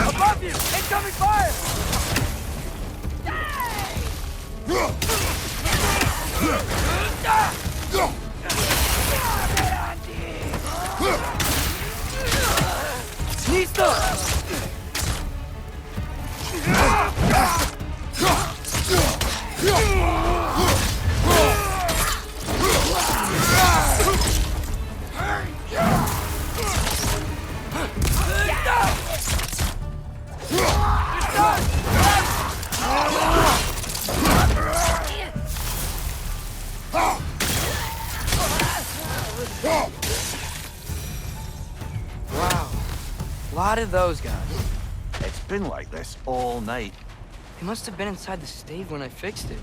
Above you! Incoming fire! Listo! Wow, a lot of those guys. It's been like this all night. They must have been inside the stave when I fixed it.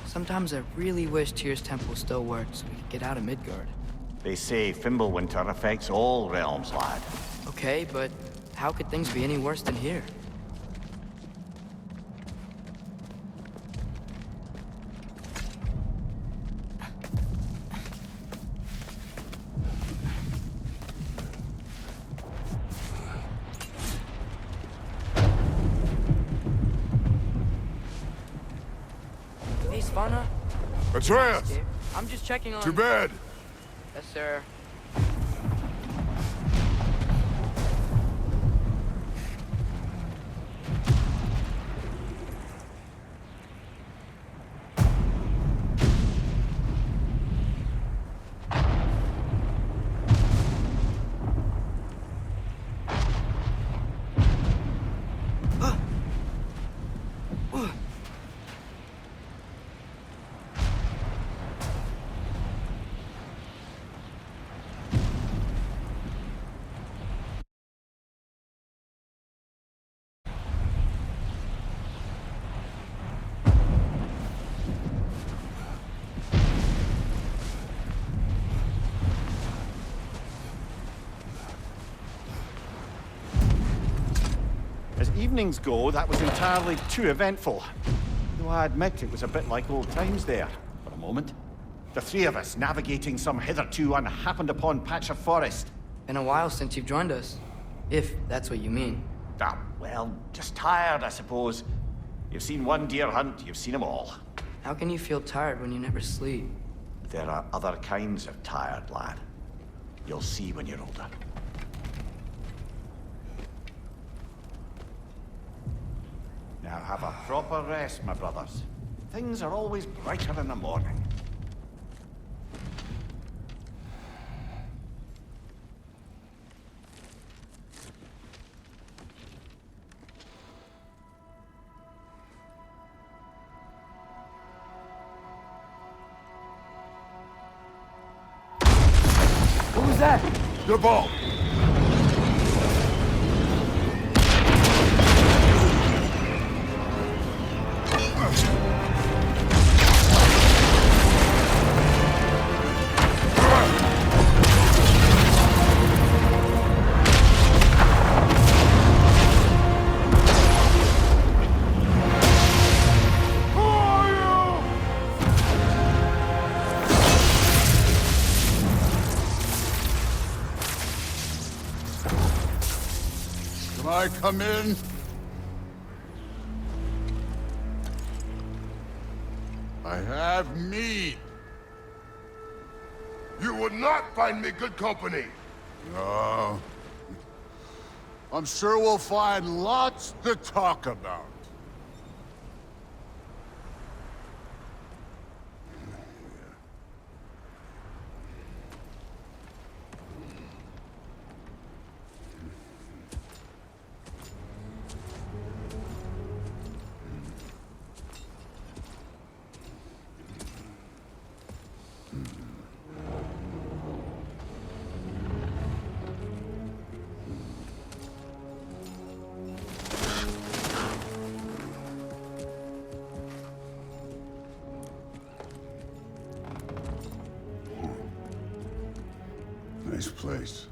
Sometimes I really wish Tyr's temple still worked so we could get out of Midgard. They say Fimbulwinter affects all realms, lad. Okay, but how could things be any worse than here? Hey, Svanna. Atreus! I'm just checking on... To bed! Yes, sir. As evenings go, that was entirely too eventful. Though I admit it was a bit like old times there, for a moment. The three of us navigating some hitherto unhappened-upon patch of forest. Been a while since you've joined us. If that's what you mean. Ah, well, just tired, I suppose. You've seen one deer hunt, you've seen them all. How can you feel tired when you never sleep? There are other kinds of tired, lad. You'll see when you're older. Now have a proper rest, my brothers. Things are always brighter in the morning. What was that? The ball! Can I come in? I have mead. You would not find me good company. No. I'm sure we'll find lots to talk about. Nice place.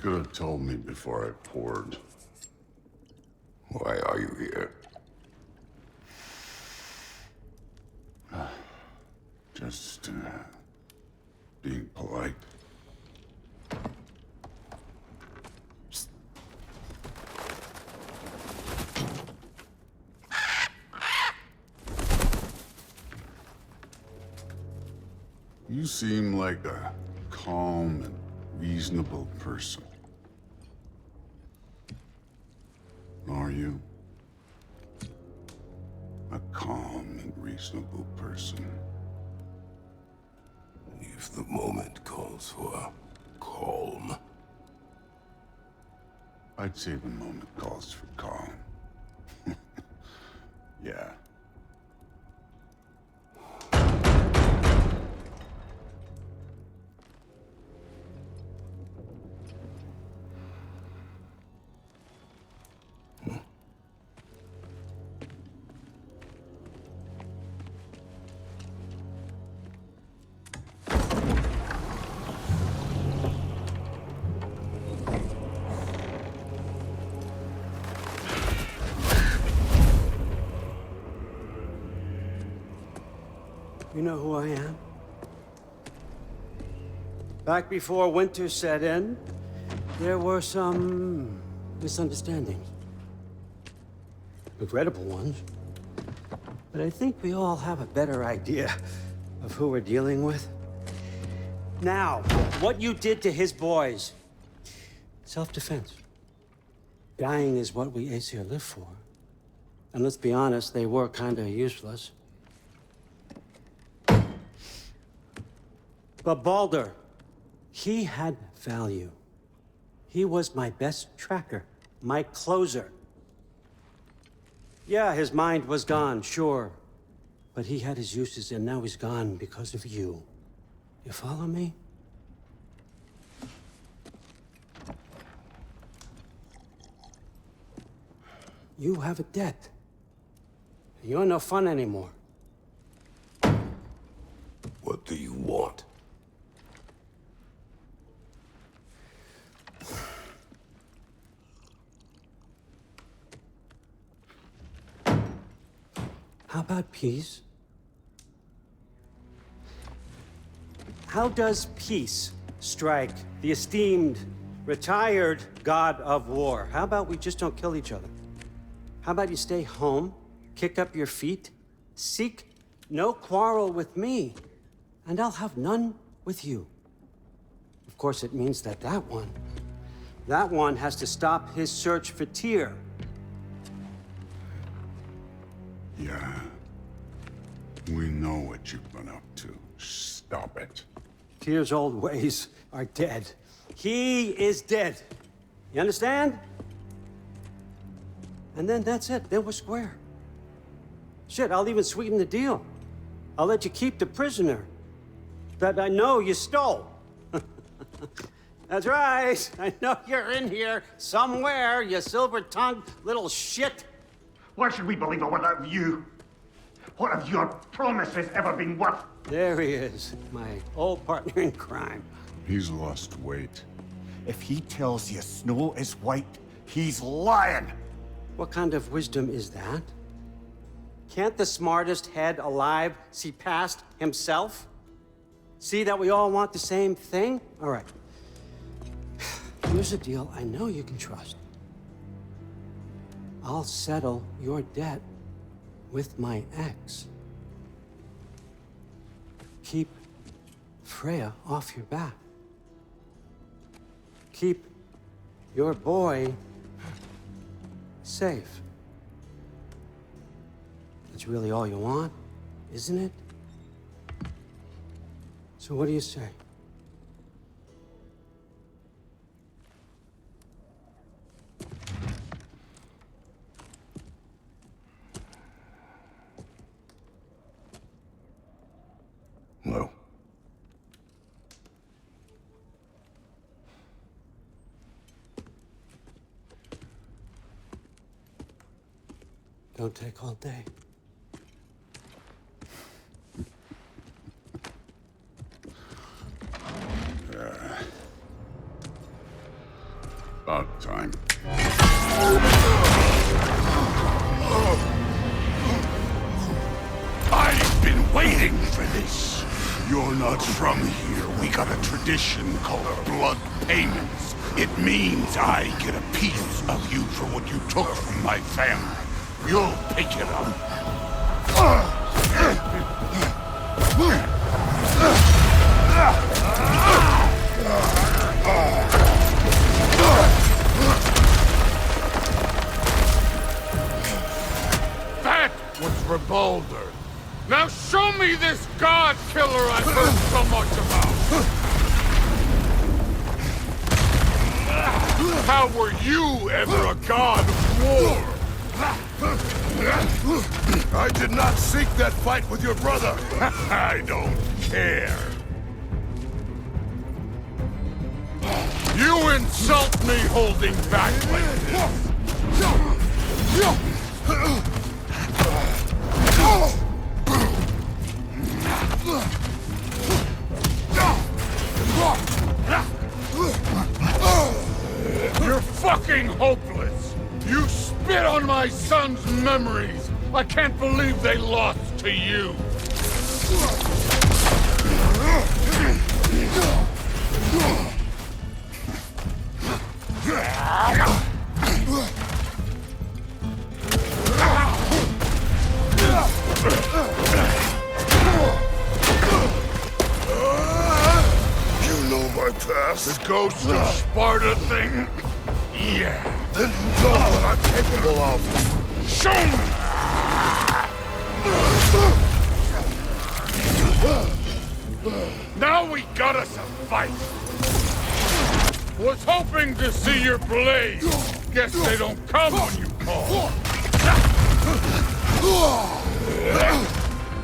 could have told me before I poured. Why are you here? Just, being polite. You seem like a calm and reasonable person. Are you? A calm and reasonable person. If the moment calls for calm. I'd say the moment calls for calm. Yeah. You know who I am? Back before winter set in, there were some misunderstandings. Regrettable ones. But I think we all have a better idea of who we're dealing with. Now, what you did to his boys. Self-defense. Dying is what we Aesir live for. And let's be honest, they were kinda useless. But Baldur, he had value. He was my best tracker, my closer. Yeah, his mind was gone, sure. But he had his uses, and now he's gone because of you. You follow me? You have a debt. You're no fun anymore. What do you want? How about peace? How does peace strike the esteemed, retired god of war? How about we just don't kill each other? How about you stay home, kick up your feet, seek no quarrel with me, and I'll have none with you. Of course, it means that that one has to stop his search for Tyr. Yeah. We know what you've been up to. Stop it. Tyr's old ways are dead. He is dead. You understand? And then that's it. Then we're square. Shit, I'll even sweeten the deal. I'll let you keep the prisoner that I know you stole. That's right. I know you're in here somewhere, you silver-tongued little shit. Why should we believe a word out of you? What have your promises ever been worth? There he is, my old partner in crime. He's lost weight. If he tells you snow is white, he's lying. What kind of wisdom is that? Can't the smartest head alive see past himself? See that we all want the same thing? All right. Here's a deal I know you can trust. I'll settle your debt with my ex. Keep Freya off your back. Keep your boy safe. That's really all you want, isn't it? So what do you say? No. Don't take all day. waiting for this. You're not from here. We got a tradition called blood payments. It means I get a piece of you for what you took from my family. You'll pick it up. That was Rebalder. Now show me this god killer I've heard so much about. How were you ever a god of war? I did not seek that fight with your brother. I don't care. You insult me holding back like this. You're fucking hopeless! You spit on my son's memories! I can't believe they lost to you! You know my past. The ghost of Sparta thing? Yeah. Then you know what I'm capable of. Show me! Now we got us a fight! Was hoping to see your blade. Guess they don't come when you call.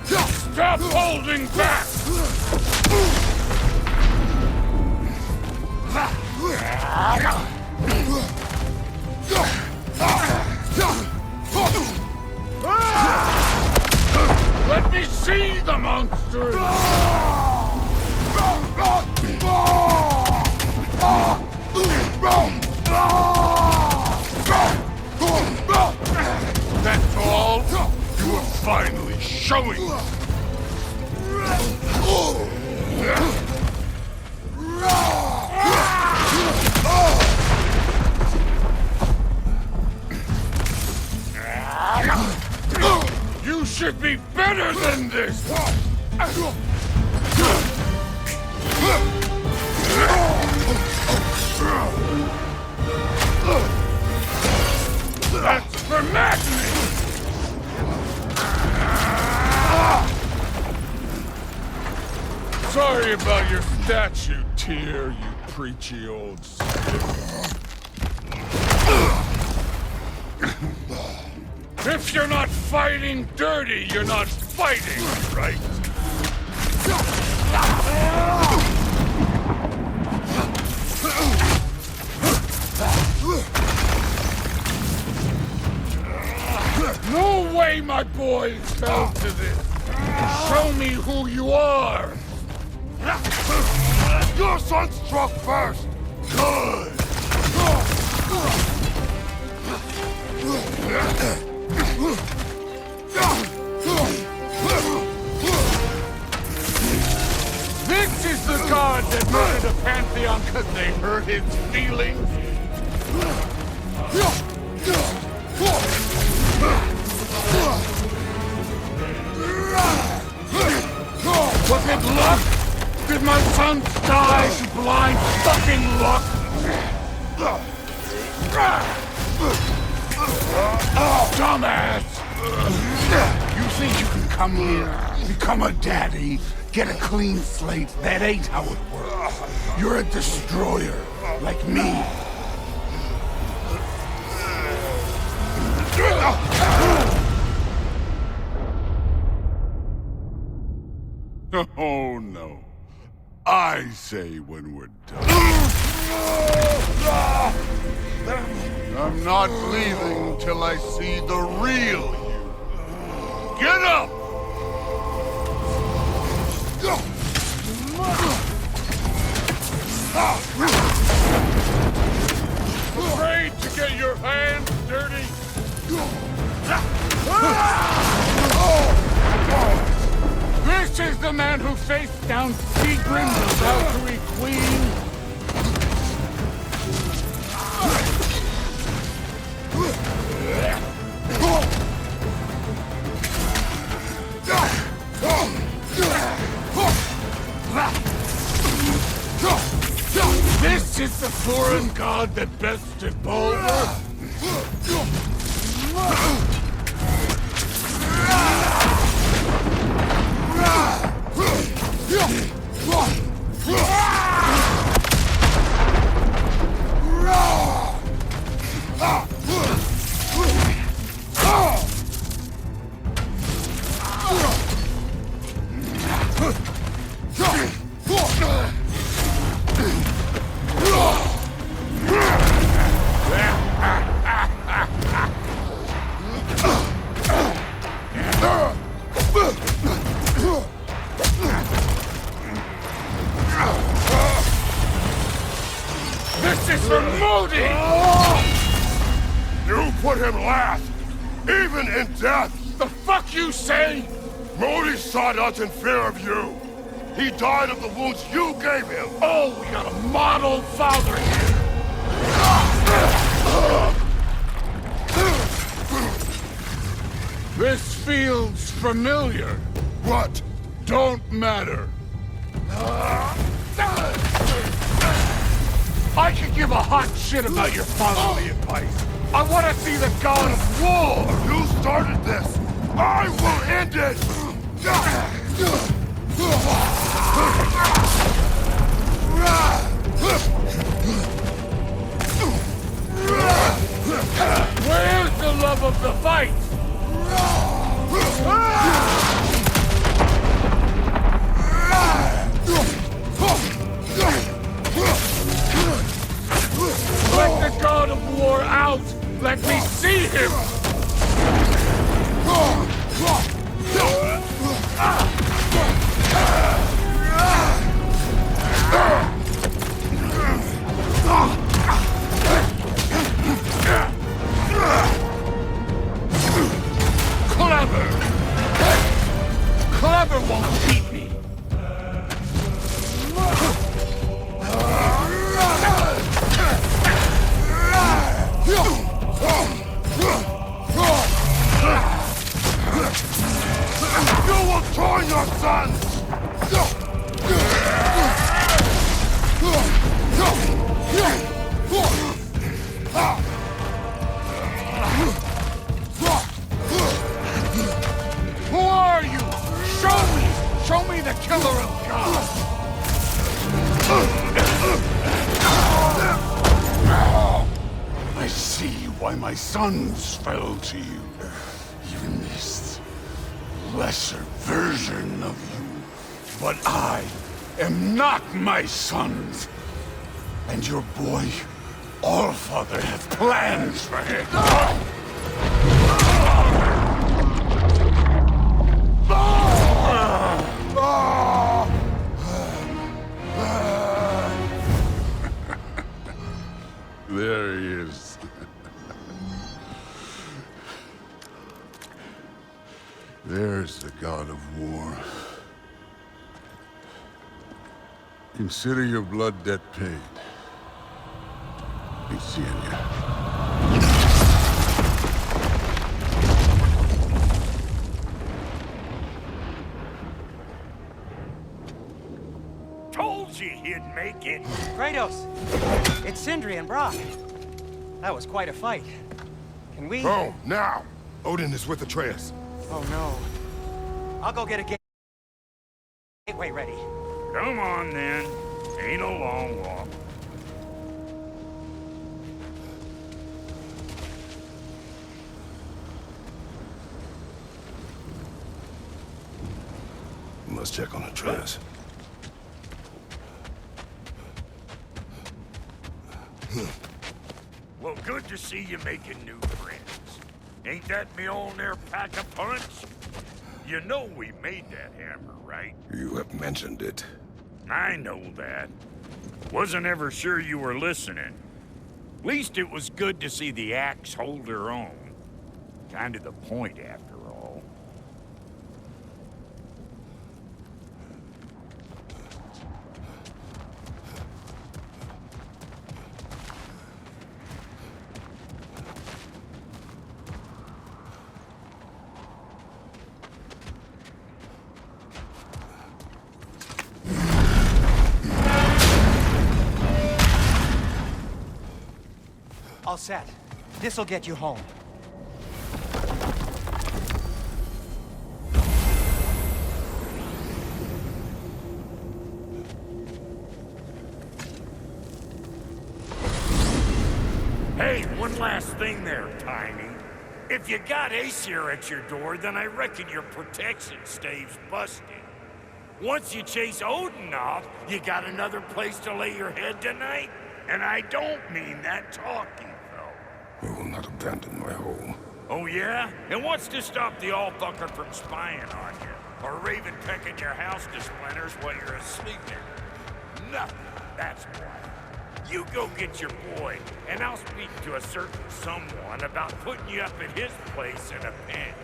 Stop holding back! Let me see the monster! That's all? You are finally showing! You should be better than this! That's for madness! Sorry about your statue, Tyr, you preachy old stick. If you're not fighting dirty, you're not fighting, right? No way my boys fell to this! Show me who you are! Your son struck first. Good! This is the god that murdered a pantheon because they hurt his feelings? Was it luck? Did my son die to blind fucking luck? Dumbass! You think you can come here, become a daddy, get a clean slate? That ain't how it works. You're a destroyer, like me. Oh, no. I say when we're done. I'm not leaving till I see the real you. Get up! Afraid to get your hands dirty? down Seagrim's Valkyrie Queen? This is the foreign god that bested Baldur? This is for Modi! You put him last, even in death! The fuck you say? Modi sought us in fear of you. He died of the wounds you gave him. Oh, we got a model father here. This feels familiar. What? Don't matter. I could give a hot shit about your fatherly advice. I want to see the god of war. You started this. I will end it! Where's the love of the fight? Let the god of war out! Let me see him! Clever! Clever won't beat me! You will join your sons! Who are you? Show me! Show me the killer of gods! I see why my sons fell to you. Even this lesser version of you. But I am not my sons. And your boy, Allfather, has plans for him. There he is. There's the god of war. Consider your blood debt paid. Be seeing you. Told you he'd make it. Kratos! It's Sindri and Brock. That was quite a fight. Can we... Oh, now! Odin is with Atreus. Oh, no. I'll go get a gateway ready. Come on, then. Ain't a long walk. Must check on Atreus. Well, good to see you making new friends. Ain't that Mjolnir pack a punch? You know we made that hammer, right? You have mentioned it. I know that. Wasn't ever sure you were listening. Least it was good to see the axe hold her own. Kind of the point, after all. All set. This'll get you home. Hey, one last thing there, Tiny. If you got Aesir at your door, then I reckon your protection stave's busted. Once you chase Odin off, you got another place to lay your head tonight? And I don't mean that talking, though. I will not abandon my home. Oh yeah? And what's to stop the all-fucker from spying on you? Or Raven pecking your house to splinters while you're asleep there? Nothing, that's why. You go get your boy, and I'll speak to a certain someone about putting you up at his place in a pinch.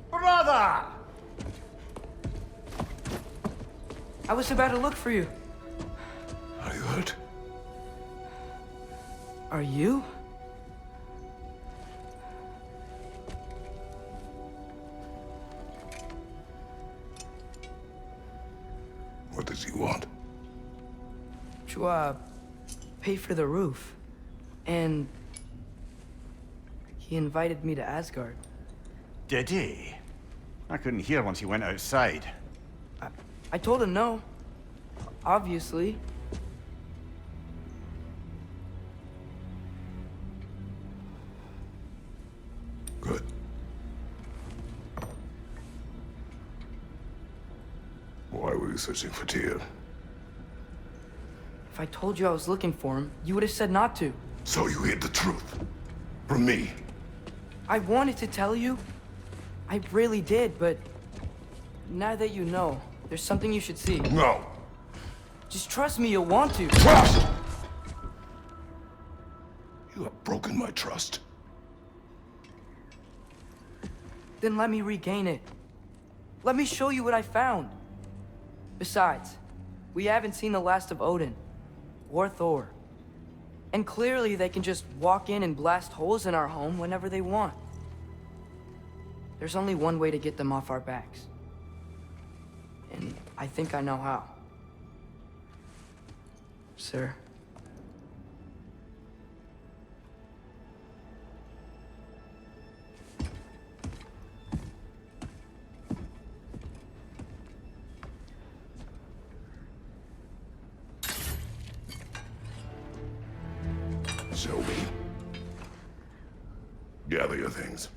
Brother! I was about to look for you. Are you hurt? Are you? What does he want? To, pay for the roof. And he invited me to Asgard. Did he? I couldn't hear once he went outside. I told him no. Obviously. Good. Why were you searching for Tyr? If I told you I was looking for him, you would have said not to. So you hid the truth from me. I wanted to tell you. I really did, but now that you know, there's something you should see. No. Just trust me, you'll want to. Trust! You have broken my trust. Then let me regain it. Let me show you what I found. Besides, we haven't seen the last of Odin or Thor. And clearly they can just walk in and blast holes in our home whenever they want. There's only one way to get them off our backs. And I think I know how. Sir. Show me. Gather your things.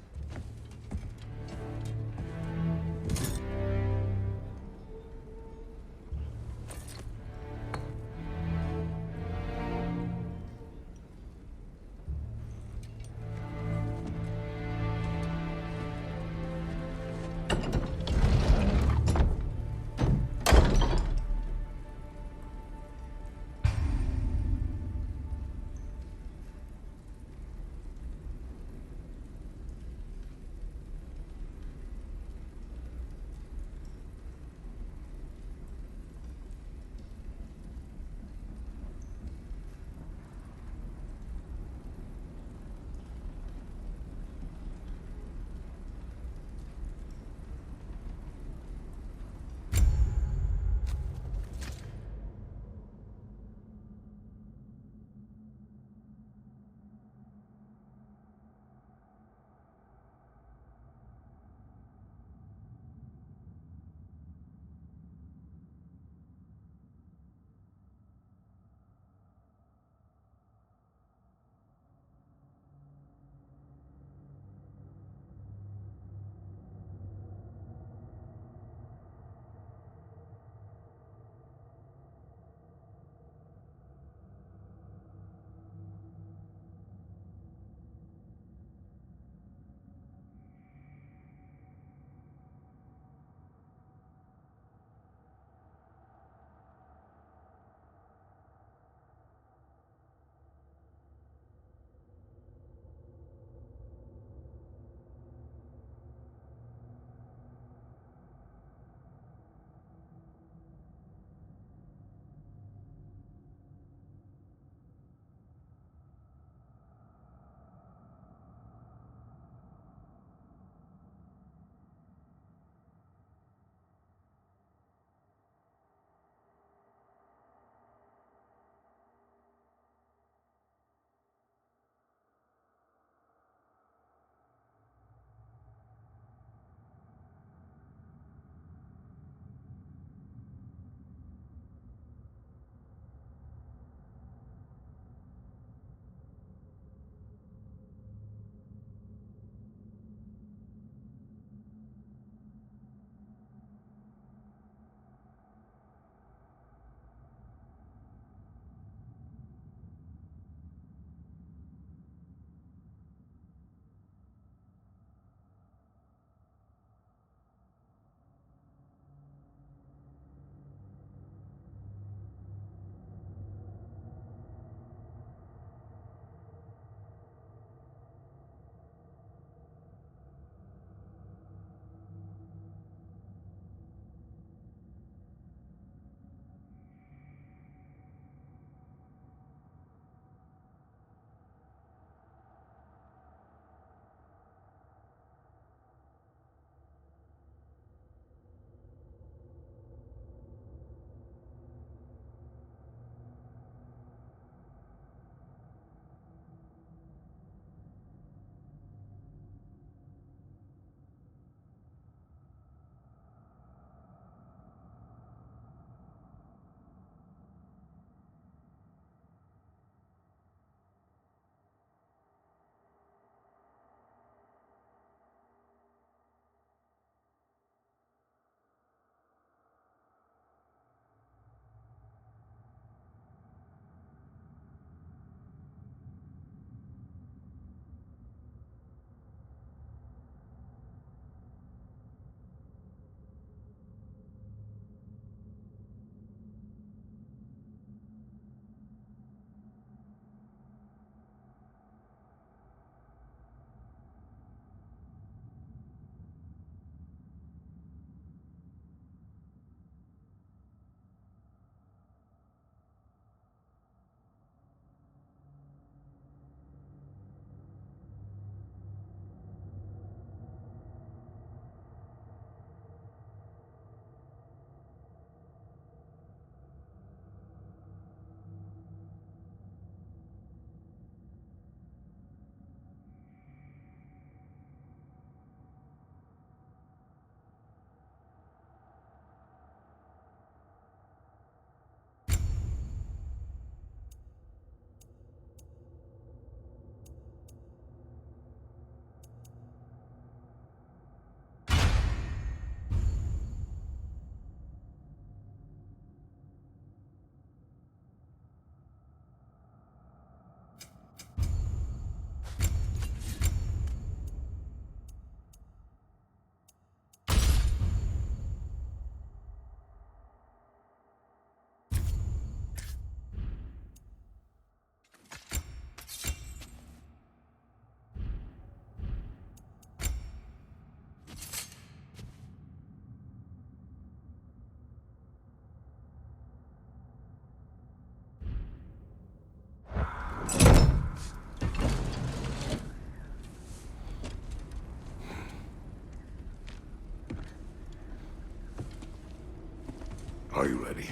Are you ready?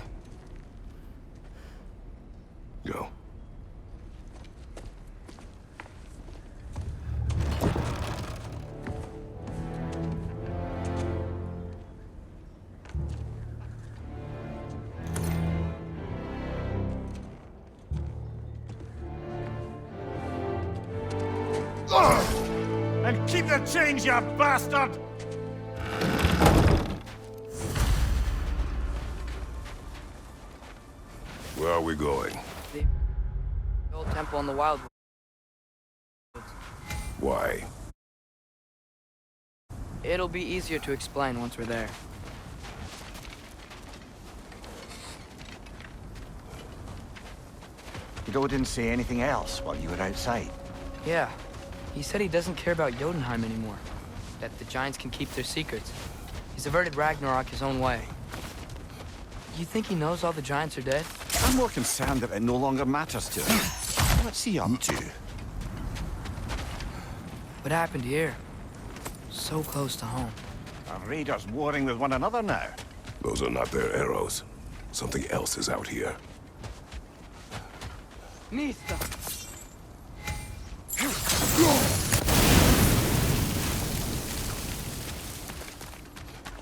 Go. And keep the change, you bastard! Where are we going? The old temple in the wild. Why? It'll be easier to explain once we're there. Did Odin say anything else while you were outside? Yeah. He said he doesn't care about Jotunheim anymore. That the giants can keep their secrets. He's averted Ragnarok his own way. You think he knows all the giants are dead? I'm more concerned that it no longer matters to him. What's he up to? What happened here? So close to home. Are raiders warring with one another now? Those are not their arrows. Something else is out here. Mista!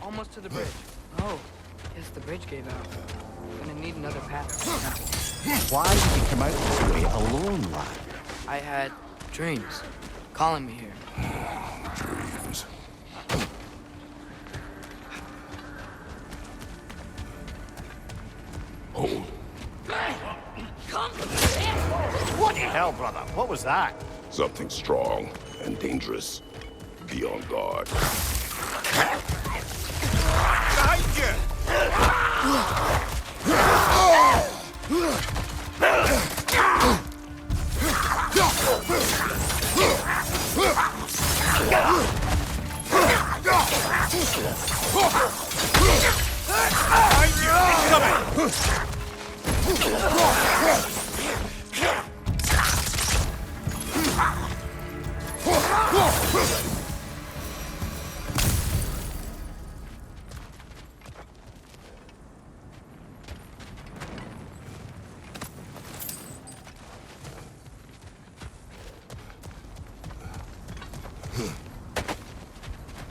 Almost to the bridge. Oh, guess the bridge gave out. Gonna need another path. Why did you come out this way alone, lad? I had dreams calling me here. Dreams. Hold. What the hell, brother? What was that? Something strong and dangerous. Be on guard. Behind you!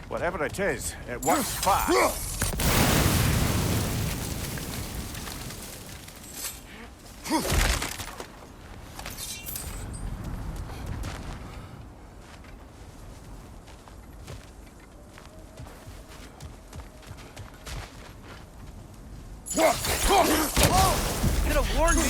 Whatever it is, it works fast. Could have warned me.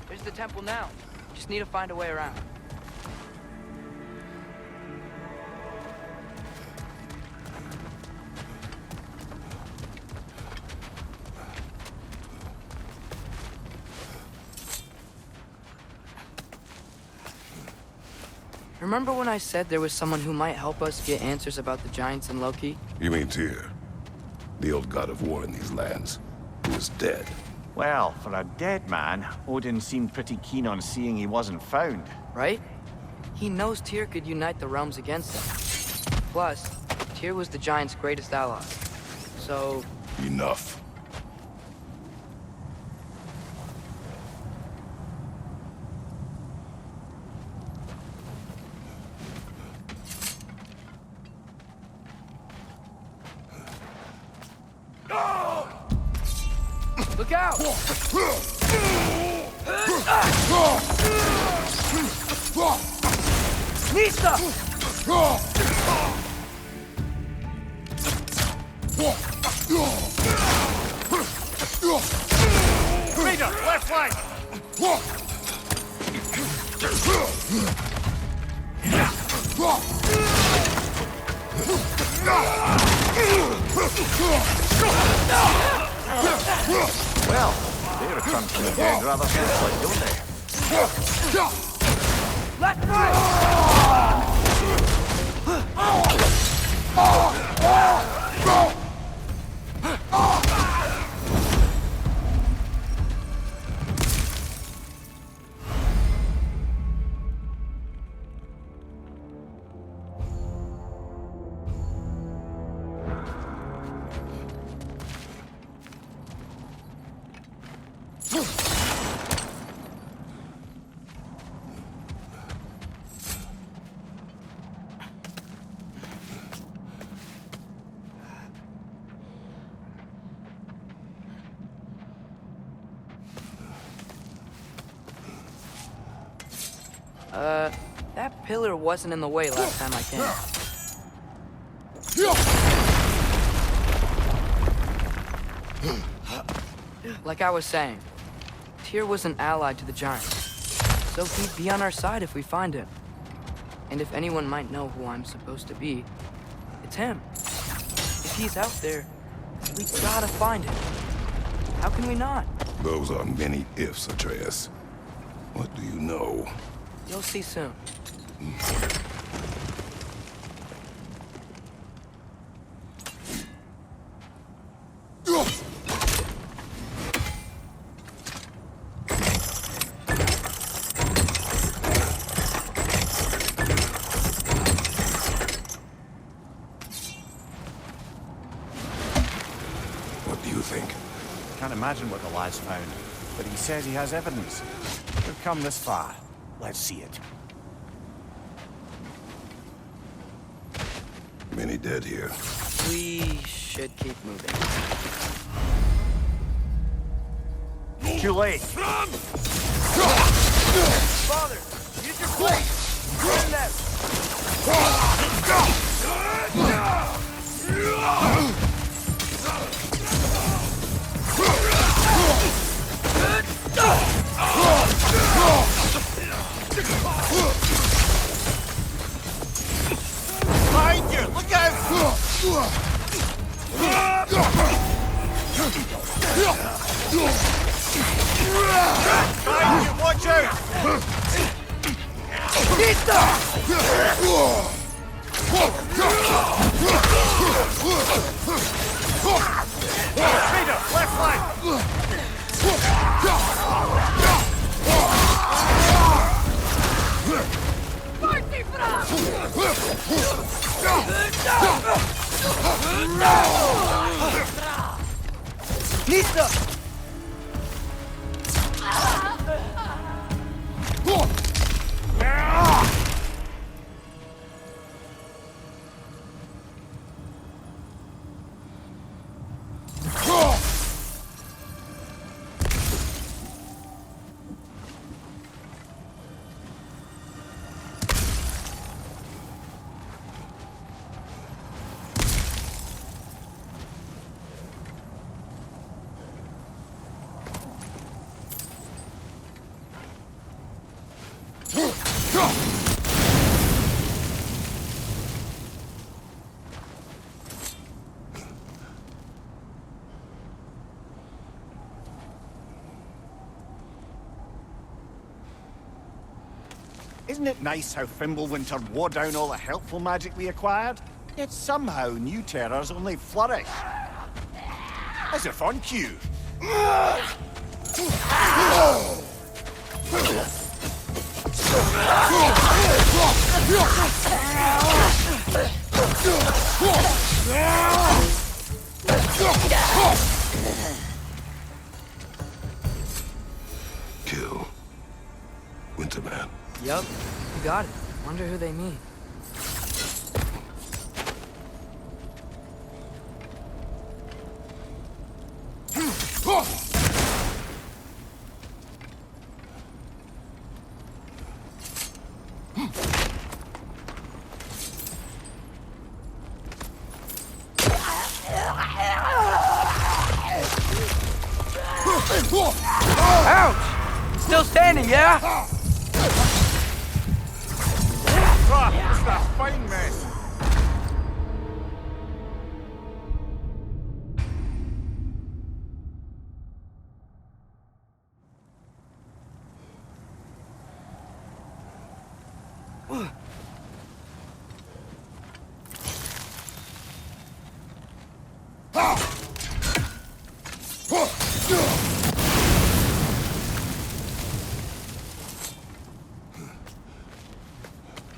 There's the temple now. Just need to find a way around. Remember when I said there was someone who might help us get answers about the giants and Loki? You mean Tyr? The old god of war in these lands, who is dead. Well, for a dead man, Odin seemed pretty keen on seeing he wasn't found. Right? He knows Tyr could unite the realms against him. Plus, Tyr was the giants' greatest ally. So... Enough. Look out! Nista! Raider, left flank! Well, they return from the dead rather swiftly, don't they? Left right! That pillar wasn't in the way last time I came. Like I was saying, Tyr was an ally to the Giants, so he'd be on our side if we find him. And if anyone might know who I'm supposed to be, it's him. If he's out there, we gotta find him. How can we not? Those are many ifs, Atreus. What do you know? You'll see soon. What do you think? Can't imagine what the lad's found, but he says he has evidence. We've come this far. Let's see it. Many dead here. We should keep moving. Too late. Father, use your blade! Burn them! Behind you! Look out! Behind you! Watch out! Peter, left flank! Nista! Isn't it nice how Fimbulwinter wore down all the helpful magic we acquired? Yet somehow new terrors only flourish. As if on cue. Kill. Winterman. Yup, you got it. Wonder who they mean. Ouch! Still standing, yeah? Fuck, this is a fine mess.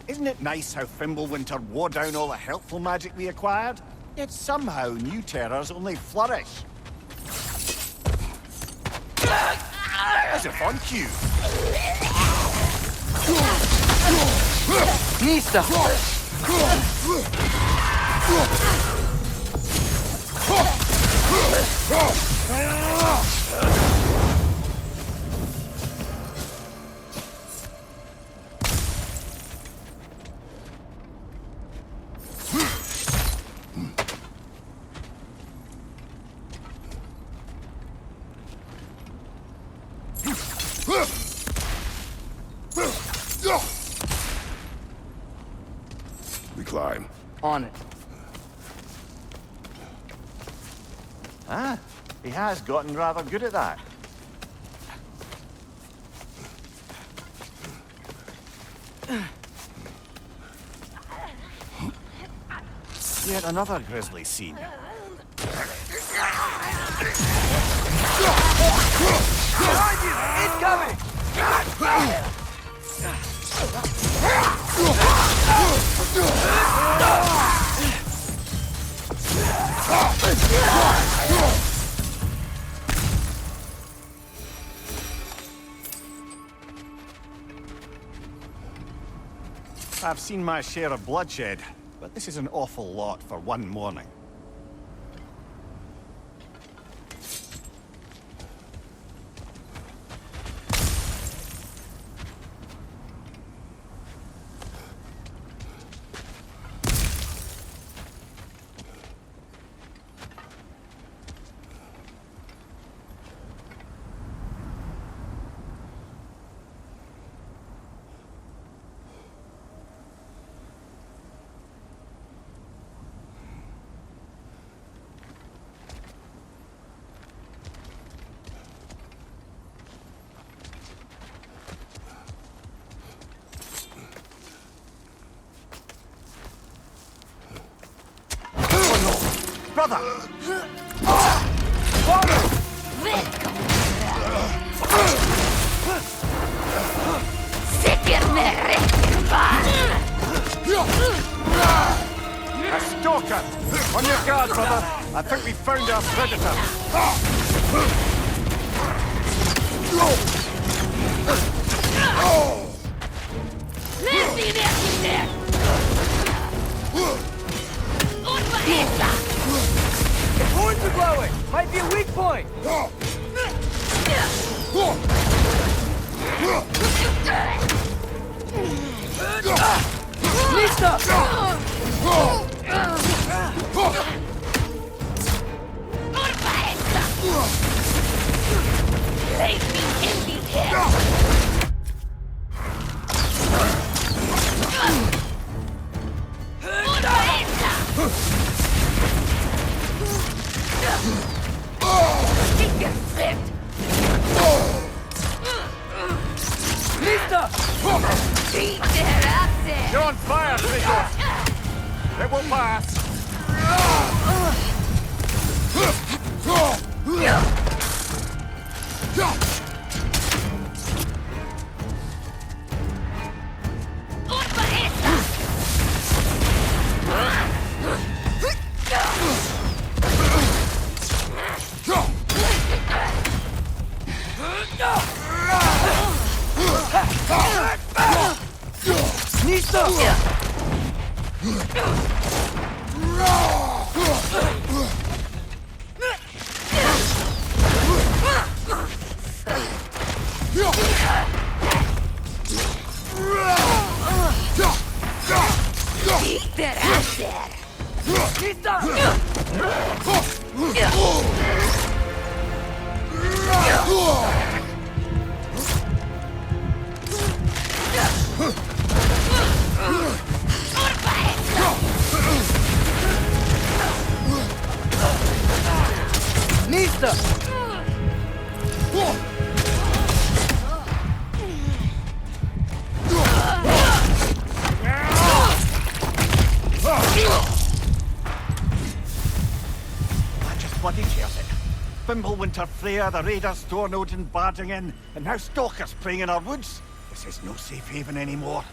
Isn't it nice how Fimbulwinter wore down all the helpful magic we acquired? Yet somehow new terrors only flourish. As if on cue. Nista! We climb. On it. Ah, he has gotten rather good at that. Yet another grisly scene. Incoming! I've seen my share of bloodshed, but this is an awful lot for one morning. Brother! A stalker! On your guard, brother! I think we found our predator! The horns are glowing! Might be a weak point! Nista! You're on fire, Kratos! It will pass! Nista! Nista! I just bloody cares it. Fimbulwinter Freya, the raiders, Thorn Odin barging in, and now stalkers preying in our woods. This is no safe haven anymore.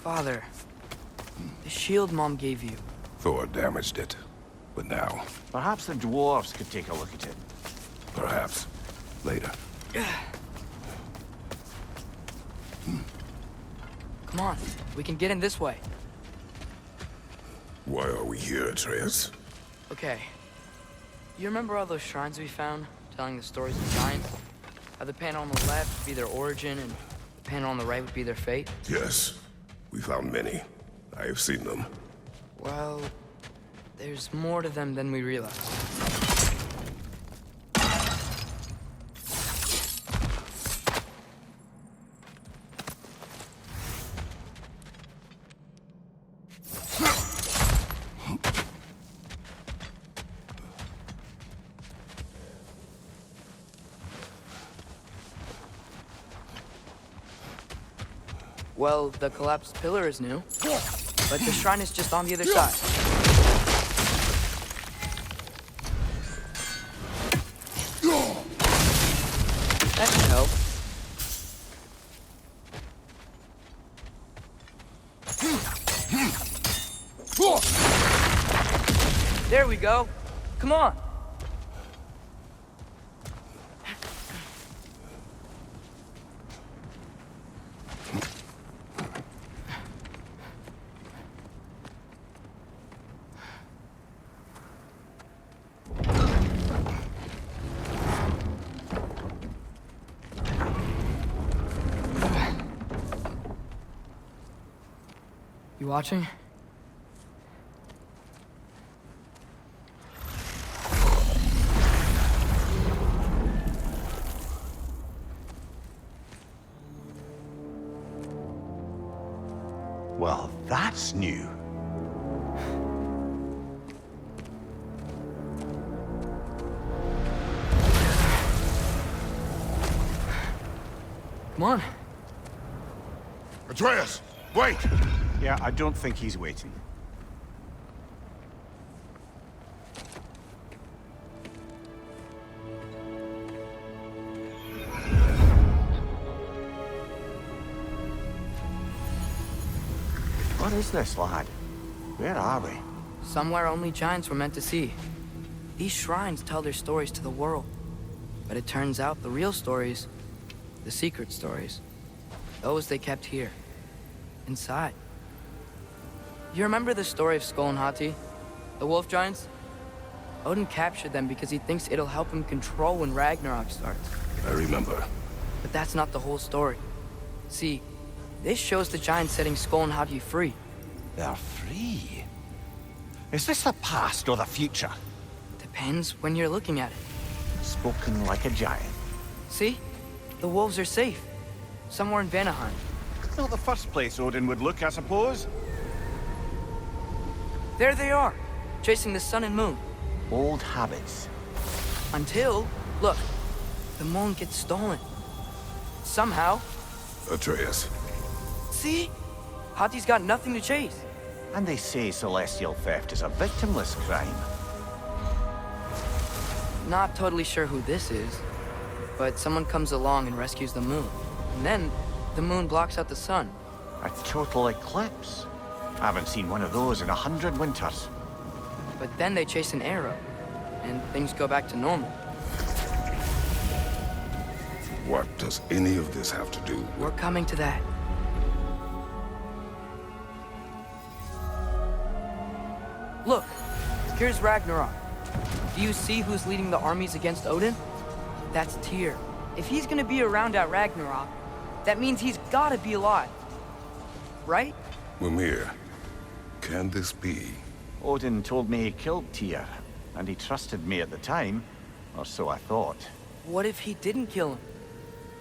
Father, the shield Mom gave you. Thor damaged it. But now, Perhaps the dwarves could take a look at it. perhaps, later. Come on, we can get in this way. Why are we here, Atreus? Okay. You remember all those shrines we found, telling the stories of giants? How the panel on the left would be their origin, and the panel on the right would be their fate? Yes. We found many. I have seen them. Well, there's more to them than we realize. Well, the collapsed pillar is new, but the shrine is just on the other side. That should help. There we go. Come on. You watching? Well, that's new. Come on. Atreus, wait! Yeah, I don't think he's waiting. What is this, lad? Where are we? Somewhere only giants were meant to see. These shrines tell their stories to the world. But it turns out the real stories, the secret stories, those they kept here, inside. You remember the story of Skull and Hati? The wolf giants? Odin captured them because he thinks it'll help him control when Ragnarok starts. I remember. But that's not the whole story. See, this shows the giants setting Skull and Hati free. They're free. Is this the past or the future? Depends when you're looking at it. Spoken like a giant. See? The wolves are safe. Somewhere in Vanaheim. Not the first place Odin would look, I suppose. There they are, chasing the sun and moon. Old habits. Until, look, the moon gets stolen. Somehow. Atreus. See? Hati's got nothing to chase. And they say celestial theft is a victimless crime. Not totally sure who this is, but someone comes along and rescues the moon. And then, the moon blocks out the sun. A total eclipse. I haven't seen one of those in 100 winters. But then they chase an arrow, and things go back to normal. What does any of this have to do with... We're coming to that. Look, here's Ragnarok. Do you see who's leading the armies against Odin? That's Tyr. If he's gonna be around at Ragnarok, that means he's gotta be alive. Right? Mimir, can this be? Odin told me he killed Tyr, and he trusted me at the time, or so I thought. What if he didn't kill him?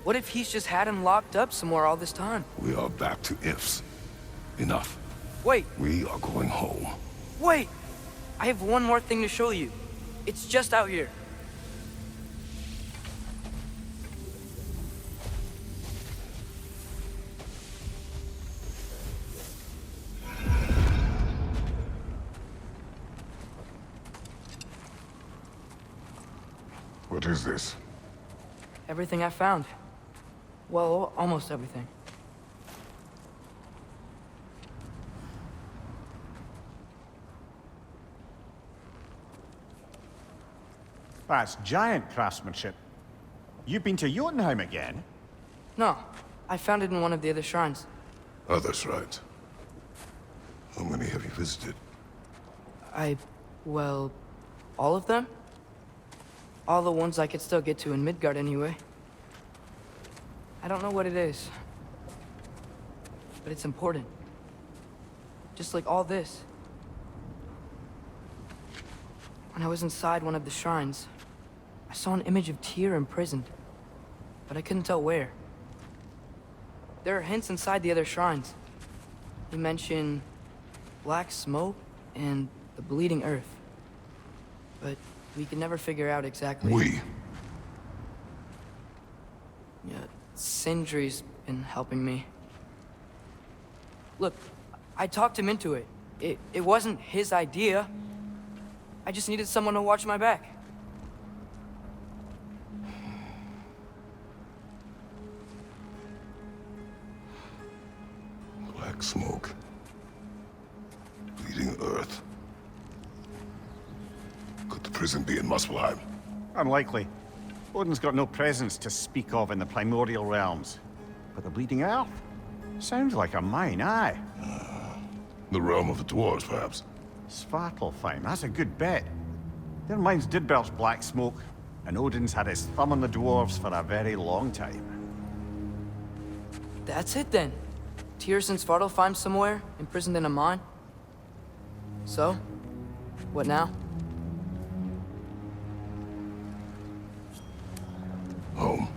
What if he's just had him locked up somewhere all this time? We are back to ifs. Enough. Wait, We are going home. wait! I have one more thing to show you. It's just out here. What is this? Everything I found. Well, almost everything. That's giant craftsmanship. You've been to Jotunheim again? No, I found it in one of the other shrines. Other shrines. How many have you visited? Well, all of them? All the ones I could still get to in Midgard anyway. I don't know what it is, but it's important. Just like all this. When I was inside one of the shrines, I saw an image of Tyr imprisoned, but I couldn't tell where. There are hints inside the other shrines. They mention black smoke and the bleeding earth. But we can never figure out exactly. Yeah, Sindri's been helping me. Look, I talked him into it. It wasn't his idea. I just needed someone to watch my back. Black smoke. Bleeding earth. Could the prison be in Muspelheim? Unlikely. Odin's got no presence to speak of in the primordial realms. But the Bleeding Earth? Sounds like a mine, aye. The realm of the dwarves, perhaps? Svartalfheim, that's a good bet. Their mines did belch black smoke, and Odin's had his thumb on the dwarves for a very long time. That's it then. Tyr's in Svartalfheim somewhere, imprisoned in a mine. So, what now? Home.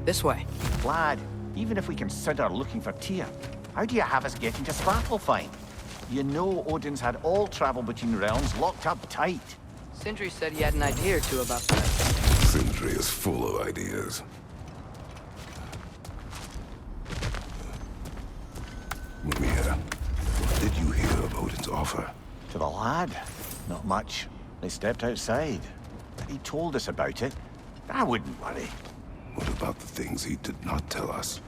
This way. Lad, even if we consider looking for Tyr, how do you have us getting to Svartalfheim? You know Odin's had all travel between realms locked up tight. Sindri said he had an idea or two about that. Sindri is full of ideas. Mimir, what did you hear of Odin's offer? To the lad? Not much. They stepped outside. He told us about it. I wouldn't worry. What about the things he did not tell us?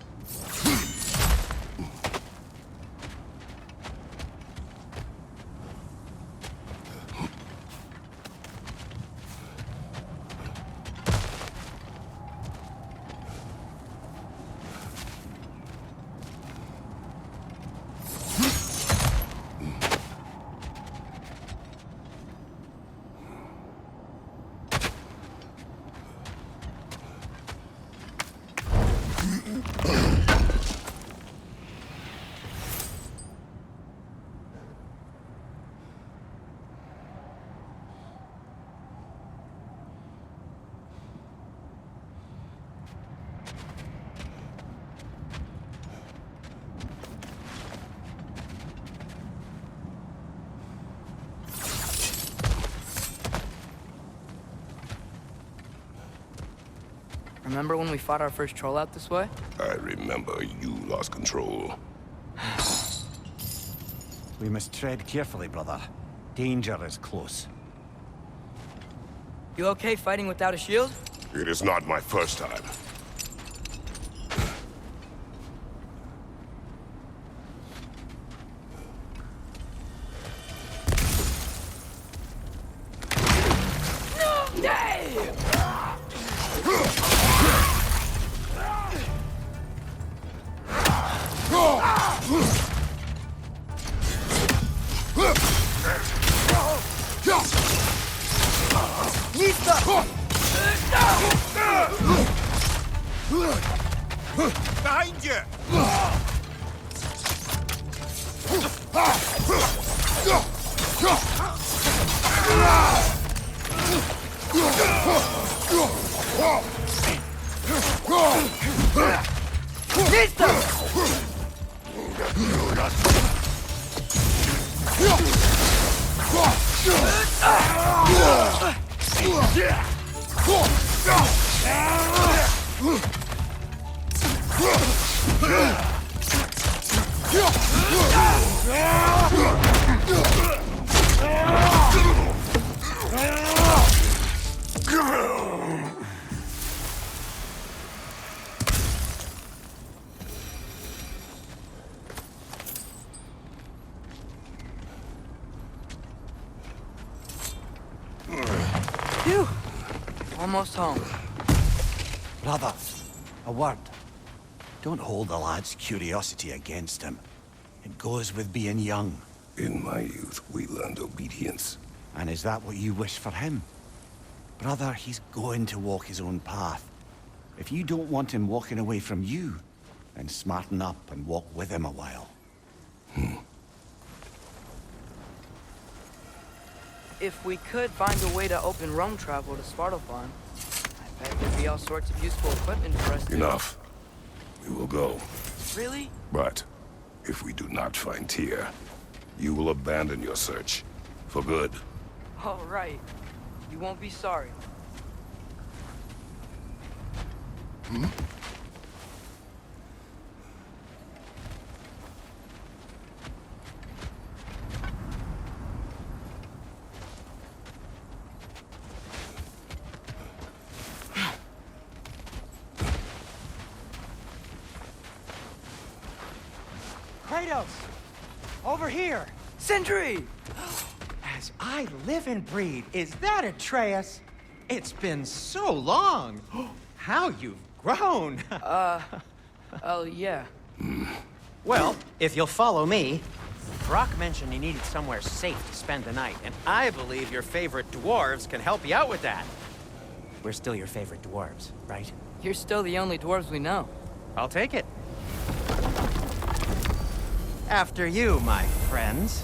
Remember when we fought our first troll out this way? I remember you lost control. We must tread carefully, brother. Danger is close. You okay fighting without a shield? It is not my first time. Behind you! Phew! Almost home. Brother, a word. Don't hold the lad's curiosity against him. It goes with being young. In my youth, we learned obedience. And is that what you wish for him? Brother, he's going to walk his own path. If you don't want him walking away from you, then smarten up and walk with him a while. If we could find a way to open roam travel to Svartalfheim, I bet there'd be all sorts of useful equipment for us to... Enough. We will go. Really? But if we do not find Tyr, you will abandon your search. For good. All right. You won't be sorry. Kratos! Over here! Sindri! As I live and breathe, is that Atreus? It's been so long! How you've grown! Oh, yeah. Well, if you'll follow me, Brock mentioned you needed somewhere safe to spend the night, and I believe your favorite dwarves can help you out with that. We're still your favorite dwarves, right? You're still the only dwarves we know. I'll take it. After you, my friends.